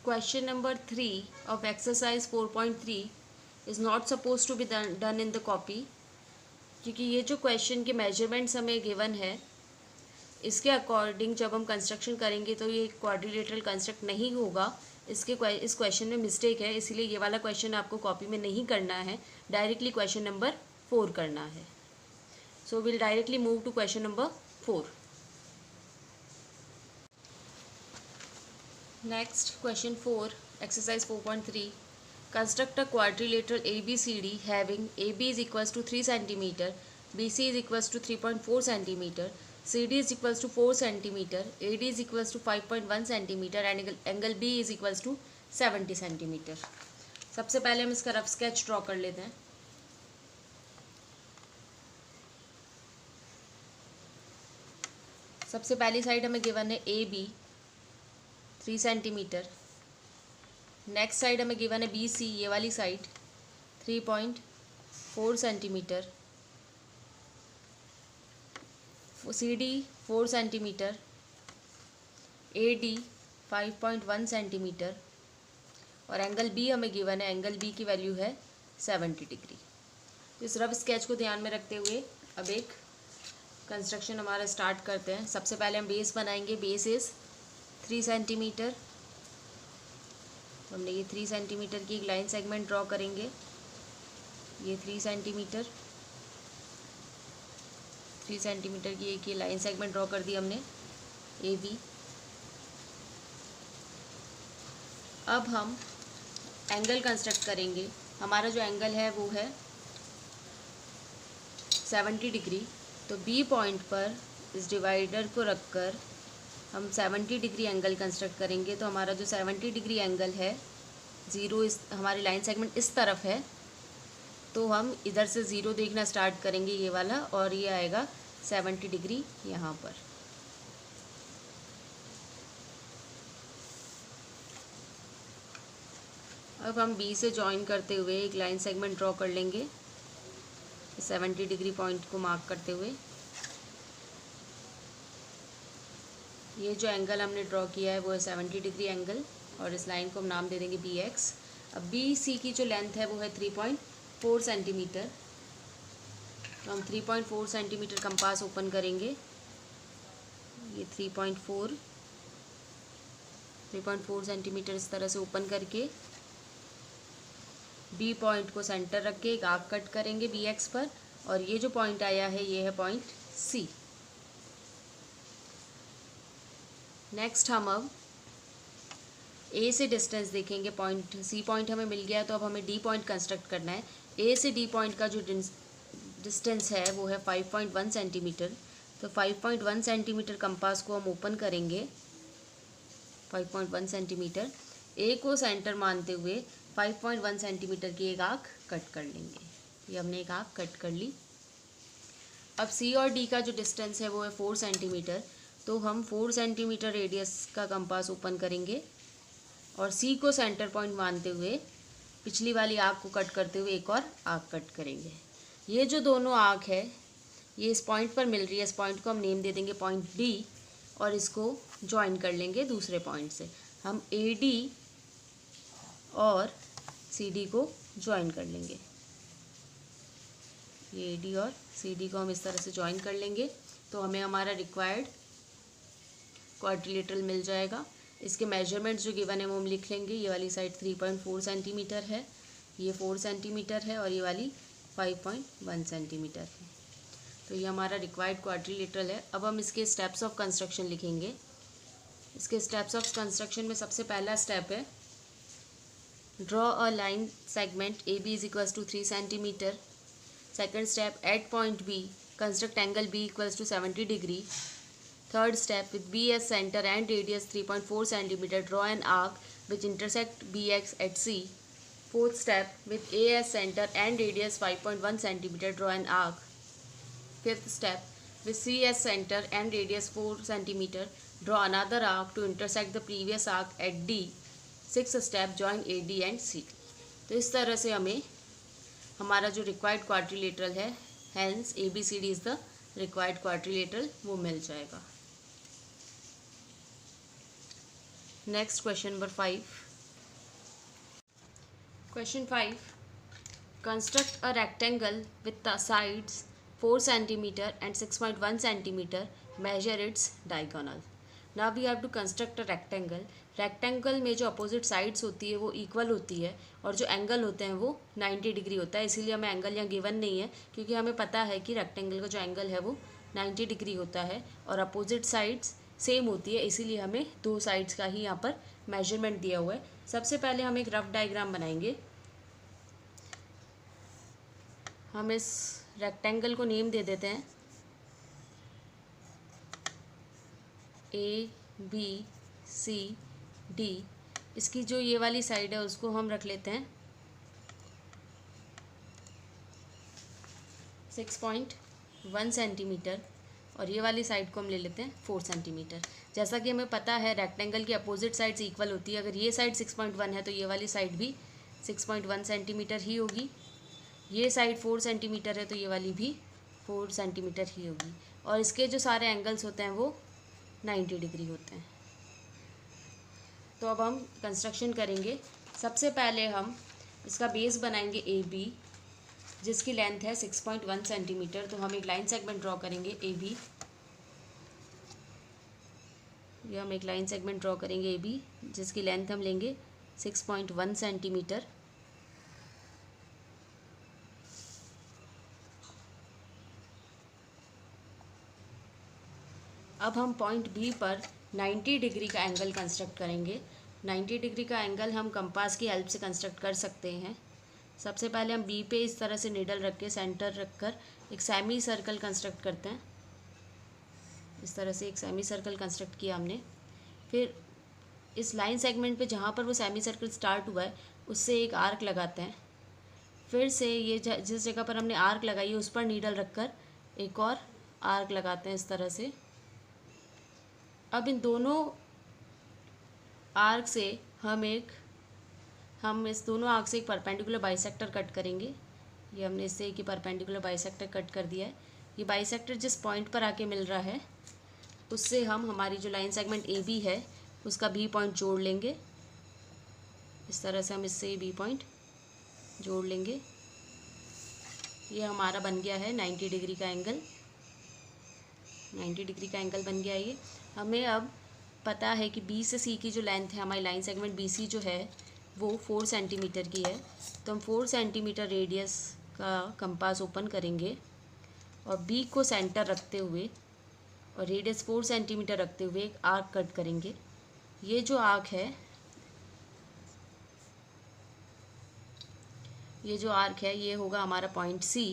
question number 3 of exercise 4.3 is not supposed to be done in the copy, क्योंकि ये जो question के measurements हमें गिवन है इसके अकॉर्डिंग जब हम कंस्ट्रक्शन करेंगे तो ये क्वाड्रिलेटरल कंस्ट्रक्ट नहीं होगा। इस क्वेश्चन में मिस्टेक है, इसीलिए ये वाला क्वेश्चन आपको कॉपी में नहीं करना है, डायरेक्टली क्वेश्चन नंबर 4 करना है। So will directly move to question number 4। Next, question 4, exercise 4.3. Construct a quadrilateral ABCD having AB is equals to 3 cm, BC is equals to 3.4 cm, CD is equals to 4 cm, AD is equals to 5.1 cm and angle B is equals to 70 cm. सबसे पहले हम इसका rough sketch draw कर लेते हैं। सबसे पहली side हमें गिवन है AB 3 सेंटीमीटर, नेक्स्ट साइड हमें गिवन है BC, ये वाली side 3.4 centimetre, CD 4 centimetre, AD 5.1 centimetre और एंगल B हमें गिवन है, एंगल B की वैल्यू है 70 डिग्री। इस रफ स्केच को ध्यान में रखते हुए अब एक कंस्ट्रक्शन हमारा स्टार्ट करते हैं। सबसे पहले हम बेस बनाएंगे। Base is 3 centimetre. तो हमने ये 3 सेंटीमीटर की एक लाइन सेगमेंट ड्रॉ करेंगे। ये 3 सेंटीमीटर की एक ये लाइन सेगमेंट ड्रॉ कर दी हमने AB। अब हम एंगल कंस्ट्रक्ट करेंगे। हमारा जो एंगल है वो है 70 डिग्री। तो B पॉइंट पर इस डिवाइडर को रखकर हम 70 डिग्री एंगल कंस्ट्रक्ट करेंगे। तो हमारा जो 70 डिग्री एंगल है, ज़ीरो इस हमारी लाइन सेगमेंट इस तरफ है, तो हम इधर से ज़ीरो देखना स्टार्ट करेंगे ये वाला, और ये आएगा 70 डिग्री यहाँ पर। अब हम B से जॉइन करते हुए एक लाइन सेगमेंट ड्रॉ कर लेंगे 70 डिग्री पॉइंट को मार्क करते हुए। ये जो एंगल हमने ड्रॉ किया है वो है 70 डिग्री एंगल, और इस लाइन को हम नाम दे देंगे BX। अब BC की जो लेंथ है वो है 3.4 सेंटीमीटर। तो हम 3.4 सेंटीमीटर कंपास ओपन करेंगे। ये 3.4 सेंटीमीटर इस तरह से ओपन करके B पॉइंट को सेंटर रख के एक आर्क कट करेंगे BX पर, और ये जो पॉइंट आया है ये है पॉइंट C। नेक्स्ट हम अब A से डिस्टेंस देखेंगे। पॉइंट C पॉइंट हमें मिल गया, तो अब हमें D पॉइंट कंस्ट्रक्ट करना है। A से D पॉइंट का जो डिस्टेंस है वो है 5.1 सेंटीमीटर। तो 5.1 सेंटीमीटर कंपास को हम ओपन करेंगे। 5.1 सेंटीमीटर A को सेंटर मानते हुए 5.1 सेंटीमीटर की एक आर्क कट कर लेंगे। ये हमने एक आर्क कट कर ली। अब C और D का जो डिस्टेंस है वो है 4 सेंटीमीटर। तो हम 4 सेंटीमीटर रेडियस का कंपास ओपन करेंगे और C को सेंटर पॉइंट मानते हुए पिछली वाली आर्क को कट करते हुए एक और आर्क कट करेंगे। ये जो दोनों आर्क है ये इस पॉइंट पर मिल रही है। इस पॉइंट को हम नेम दे देंगे पॉइंट D, और इसको ज्वाइन कर लेंगे दूसरे पॉइंट से। हम AD और CD को ज्वाइन कर लेंगे। ये AD और CD को हम इस तरह से ज्वाइन कर लेंगे, तो हमें हमारा रिक्वायर्ड क्वाड्रिलेटरल मिल जाएगा। इसके मेजरमेंट्स जो गिवन है वो हम लिख लेंगे। ये वाली साइड 3.4 सेंटीमीटर है, ये 4 सेंटीमीटर है, और ये वाली 5.1 सेंटीमीटर है। तो ये हमारा रिक्वायर्ड क्वाड्रिलेटरल है। अब हम इसके स्टेप्स ऑफ कंस्ट्रक्शन लिखेंगे। इसके स्टेप्स ऑफ कंस्ट्रक्शन में सबसे पहला स्टेप है draw a line segment AB is equals to 3 centimetre. Second step at point B construct angle B equals to 70 degree. Third step, with B as center and radius 3.4 cm, draw an arc which intersect BX at C. Fourth step, with A as center and radius 5.1 cm, draw an arc. Fifth step, with C as center and radius 4 cm, draw another arc to intersect the previous arc at D. Sixth step, join AD and CD. तो इस तरह से हमें हमारा जो required quadrilateral है, hence ABCD is the required quadrilateral, वो मिल जाएगा। Next question number 5। Question 5. Construct a rectangle with the sides 4 cm and 6.1 cm. Measure its diagonal. Now we have to construct a rectangle. Rectangle में जो opposite sides होती है वो equal होती है और जो एंगल होते हैं वो 90 डिग्री होता है. इसीलिए हमें एंगल यहाँ गिवन नहीं है, क्योंकि हमें पता है कि रेक्टेंगल का जो एंगल है वो 90 डिग्री होता है और अपोजिट साइड्स सेम होती है. इसीलिए हमें दो साइड्स का ही यहाँ पर मेजरमेंट दिया हुआ है. सबसे पहले हम एक रफ डायग्राम बनाएंगे. हम इस रेक्टेंगल को नेम दे देते हैं ABCD. इसकी जो ये वाली साइड है उसको हम रख लेते हैं 6.1 सेंटीमीटर और ये वाली साइड को हम ले लेते हैं 4 सेंटीमीटर. जैसा कि हमें पता है रेक्टेंगल की अपोजिट साइड्स इक्वल होती है. अगर ये साइड 6.1 है तो ये वाली साइड भी 6.1 सेंटीमीटर ही होगी. ये साइड 4 सेंटीमीटर है तो ये वाली भी 4 सेंटीमीटर ही होगी. और इसके जो सारे एंगल्स होते हैं वो 90 डिग्री होते हैं. तो अब हम कंस्ट्रक्शन करेंगे. सबसे पहले हम इसका बेस बनाएंगे AB, जिसकी लेंथ है 6.1 सेंटीमीटर. तो हम एक लाइन सेगमेंट ड्रॉ करेंगे AB. ये हम एक लाइन सेगमेंट ड्रॉ करेंगे AB, जिसकी लेंथ हम लेंगे 6.1 सेंटीमीटर. अब हम पॉइंट B पर 90 डिग्री का एंगल कंस्ट्रक्ट करेंगे. 90 डिग्री का एंगल हम कंपास की हेल्प से कंस्ट्रक्ट कर सकते हैं. सबसे पहले हम B पे इस तरह से नीडल रख के सेंटर रखकर एक सेमी सर्कल कंस्ट्रक्ट करते हैं. इस तरह से एक सेमी सर्कल कंस्ट्रक्ट किया हमने. फिर इस लाइन सेगमेंट पे जहाँ पर वो सेमी सर्कल स्टार्ट हुआ है उससे एक आर्क लगाते हैं. फिर से ये जिस जगह पर हमने आर्क लगाई है उस पर नीडल रखकर एक और आर्क लगाते हैं इस तरह से. अब इन दोनों आर्क से हम इस दोनों आर्क से एक परपेंडिकुलर बाइसेक्टर कट करेंगे. ये हमने इससे एक ही परपेंडिकुलर बाइसेक्टर कट कर दिया है. ये बाइसेक्टर जिस पॉइंट पर आके मिल रहा है उससे हम हमारी जो लाइन सेगमेंट AB है उसका B पॉइंट जोड़ लेंगे. इस तरह से हम इससे B पॉइंट जोड़ लेंगे. ये हमारा बन गया है 90 डिग्री का एंगल. 90 डिग्री का एंगल बन गया. ये हमें अब पता है कि B से C की जो लेंथ है हमारी लाइन सेगमेंट BC जो है वो 4 सेंटीमीटर की है. तो हम 4 सेंटीमीटर रेडियस का कंपास ओपन करेंगे और B को सेंटर रखते हुए और रेडियस 4 सेंटीमीटर रखते हुए एक आर्क कट करेंगे. ये जो आर्क है ये होगा हमारा पॉइंट C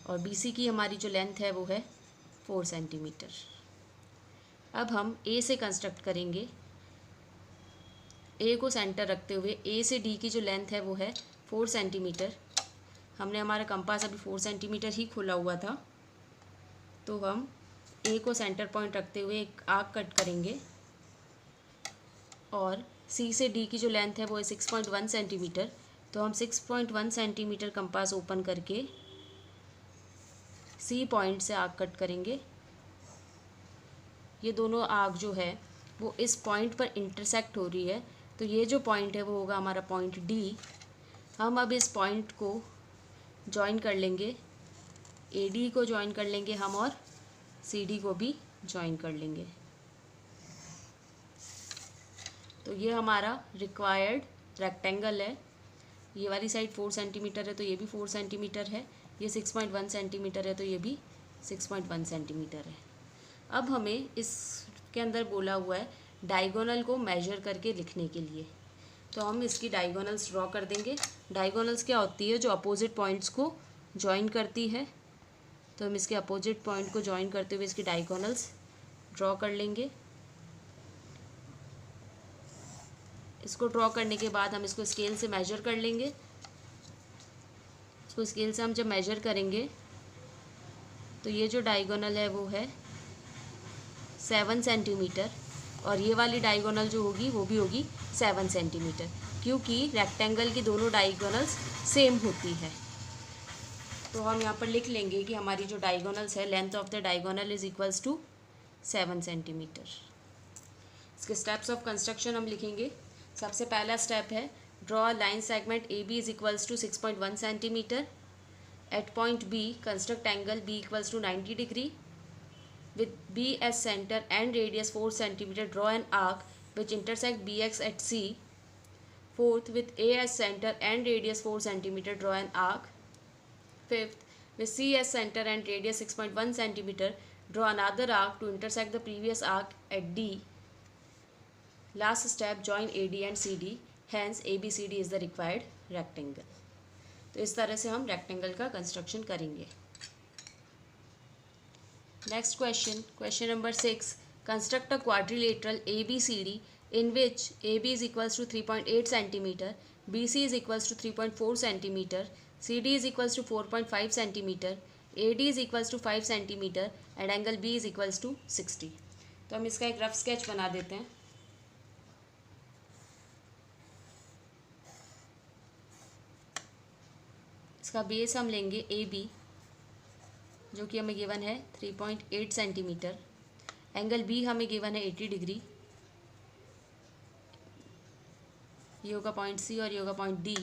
और BC की हमारी जो लेंथ है वो है 4 सेंटीमीटर. अब हम A से कंस्ट्रक्ट करेंगे. A को सेंटर रखते हुए A से D की जो लेंथ है वो है 4 सेंटीमीटर. हमने हमारा कंपास अभी 4 सेंटीमीटर ही खोला हुआ था. तो हम A को सेंटर पॉइंट रखते हुए एक आर्क कट करेंगे और C से D की जो लेंथ है वो है 6.1 सेंटीमीटर. तो हम 6.1 सेंटीमीटर कंपास ओपन करके C पॉइंट से आर्क कट करेंगे. ये दोनों आर्क जो है वो इस पॉइंट पर इंटरसेक्ट हो रही है. तो ये जो पॉइंट है वो होगा हमारा पॉइंट D. हम अब इस पॉइंट को जॉइन कर लेंगे. AD को जॉइन कर लेंगे हम और CD को भी जॉइन कर लेंगे. तो ये हमारा रिक्वायर्ड रेक्टेंगल है. ये वाली साइड 4 सेंटीमीटर है तो ये भी 4 सेंटीमीटर है. ये 6.1 सेंटीमीटर है तो ये भी 6.1 सेंटीमीटर है. अब हमें इसके अंदर बोला हुआ है डायगोनल को मेजर करके लिखने के लिए. तो हम इसकी डायगोनल्स ड्रॉ कर देंगे. डायगोनल्स क्या होती है? जो अपोजिट पॉइंट्स को जॉइन करती है. तो हम इसके अपोजिट पॉइंट को जॉइन करते हुए इसकी डायगोनल्स ड्रॉ कर लेंगे. इसको ड्रॉ करने के बाद हम इसको स्केल से मेजर कर लेंगे. इसको स्केल से हम जब मेजर करेंगे तो ये जो डायगोनल है वो है 7 सेंटीमीटर और ये वाली डायगोनल जो होगी वो भी होगी 7 सेंटीमीटर, क्योंकि रेक्टेंगल की दोनों डायगोनल्स सेम होती है. तो हम यहाँ पर लिख लेंगे कि हमारी जो डायगोनल्स है length of the diagonal is equals to 7 centimetre. इसके स्टेप्स ऑफ कंस्ट्रक्शन हम लिखेंगे. सबसे पहला स्टेप है draw a line segment AB is equals to 6.1 centimeter. At point B, construct angle B equals to 90 degree. With B as center and radius 4 centimeter, draw an arc which intersect BX at C. Fourth, with A as center and radius 4 centimeter, draw an arc. Fifth, with C as center and radius 6.1 centimeter, draw another arc to intersect the previous arc at D. Last step, join AD and CD. Hence, ABCD is the required rectangle. तो इस तरह से हम rectangle का construction करेंगे. Next question, question number 6. Construct a quadrilateral ABCD in which AB is equals to 3.8 centimeter, BC is equals to 3.4 centimeter, CD is equals to 4.5 centimeter, AD is equals to 5 centimeter and angle B is equals to 60. तो हम इसका एक rough sketch बना देते हैं. इसका base हम लेंगे AB, जो कि हमें गिवन है 3.8 सेंटीमीटर. एंगल बी हमें गिवन है 80 डिग्री. ये होगा पॉइंट सी और ये होगा पॉइंट डी.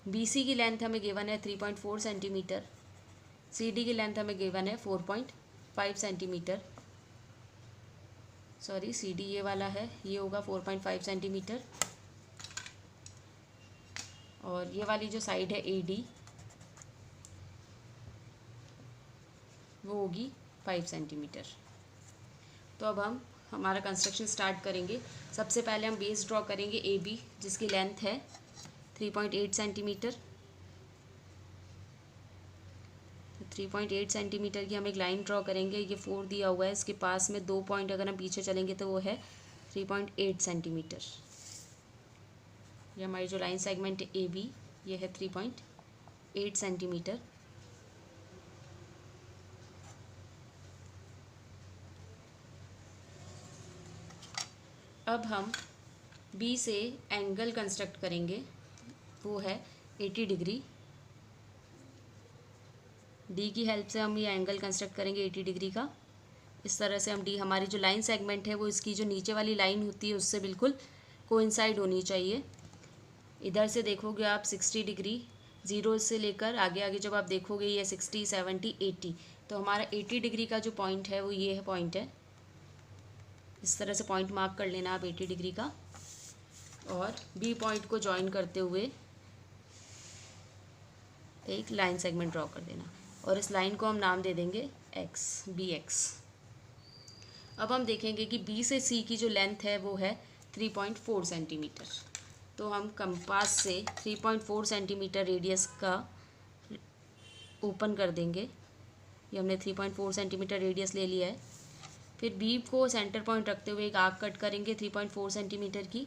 बीसी की लेंथ हमें गिवन है 3.4 सेंटीमीटर. सीडी की लेंथ हमें गिवन है 4.5 सेंटीमीटर. सॉरी, सीडी ये वाला है, ये होगा 4.5 सेंटीमीटर. और ये वाली जो साइड है एडी, वो होगी 5 सेंटीमीटर. तो अब हम हमारा कंस्ट्रक्शन स्टार्ट करेंगे. सबसे पहले हम बेस ड्रॉ करेंगे ए बी, जिसकी लेंथ है 3.8 सेंटीमीटर. 3.8 सेंटीमीटर की हम एक लाइन ड्रॉ करेंगे. ये 4 दिया हुआ है, इसके पास में 2 पॉइंट अगर हम पीछे चलेंगे तो वो है 3.8 सेंटीमीटर. ये हमारी जो लाइन सेगमेंट है ए बी, ये है 3.8 सेंटीमीटर. अब हम बी से एंगल कंस्ट्रक्ट करेंगे, वो है 80 डिग्री. डी की हेल्प से हम ये एंगल कंस्ट्रक्ट करेंगे 80 डिग्री का. इस तरह से हम डी, हमारी जो लाइन सेगमेंट है वो इसकी जो नीचे वाली लाइन होती है उससे बिल्कुल कोइंसाइड होनी चाहिए. इधर से देखोगे आप 60 डिग्री, 0 से लेकर आगे आगे जब आप देखोगे ये 60, 70, 80. तो हमारा 80 डिग्री का जो पॉइंट है वो ये है पॉइंट है. इस तरह से पॉइंट मार्क कर लेना आप 80 डिग्री का, और बी पॉइंट को ज्वाइन करते हुए एक लाइन सेगमेंट ड्रॉ कर देना, और इस लाइन को हम नाम दे देंगे एक्स, बी एक्स. अब हम देखेंगे कि बी से सी की जो लेंथ है वो है 3.4 सेंटीमीटर. तो हम कंपास से 3.4 सेंटीमीटर रेडियस का ओपन कर देंगे. ये हमने 3.4 सेंटीमीटर रेडियस ले लिया है. फिर बी को सेंटर पॉइंट रखते हुए एक आर्क कट करेंगे 3.4 सेंटीमीटर की.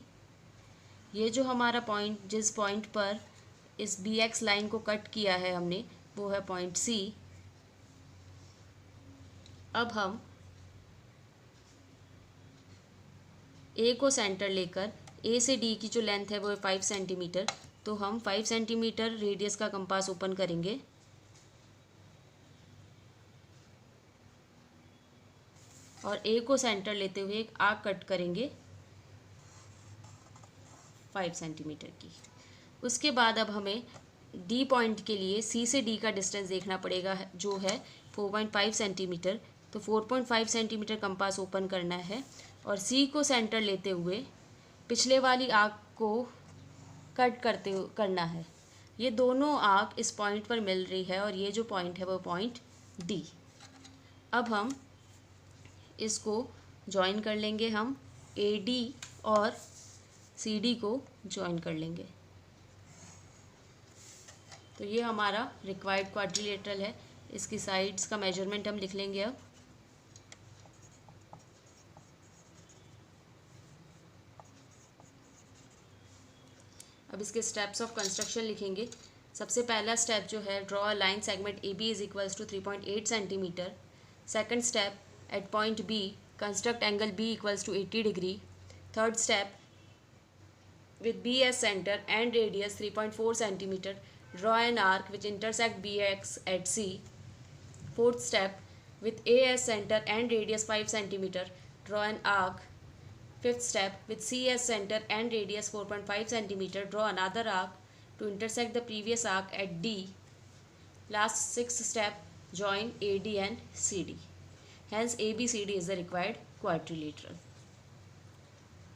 ये जो हमारा पॉइंट, जिस पॉइंट पर इस बी एक्स लाइन को कट किया है हमने, वो है पॉइंट सी. अब हम ए को सेंटर लेकर ए से डी की जो लेंथ है वो है 5 सेंटीमीटर. तो हम 5 सेंटीमीटर रेडियस का कंपास ओपन करेंगे. और ए को सेंटर लेते हुए एक आर्क कट करेंगे 5 सेंटीमीटर की. उसके बाद अब हमें डी पॉइंट के लिए सी से डी का डिस्टेंस देखना पड़ेगा, जो है 4.5 सेंटीमीटर. तो 4.5 सेंटीमीटर कंपास ओपन करना है और सी को सेंटर लेते हुए पिछले वाली आर्क को कट करना है. ये दोनों आर्क इस पॉइंट पर मिल रही है और ये जो पॉइंट है वो पॉइंट डी. अब हम इसको ज्वाइन कर लेंगे, हम ए डी और सी डी को ज्वाइन कर लेंगे. तो ये हमारा रिक्वायर्ड क्वाड्रिलेटरल है. इसकी साइड्स का मेजरमेंट हम लिख लेंगे. अब इसके स्टेप्स ऑफ कंस्ट्रक्शन लिखेंगे. सबसे पहला स्टेप जो है, draw a line segment A B is equals to 3.8 centimetre. Second step, at point B, construct angle B equals to 80 degree. Third step, with B as center and radius 3.4 centimeter, draw an arc which intersect BX at C. Fourth step, with A as center and radius 5 centimeter, draw an arc Fifth step, with C as center and radius 4.5 centimeter, draw another arc to intersect the previous arc at D. Last sixth step, join AD and CD. Hence ABCD is the required quadrilateral.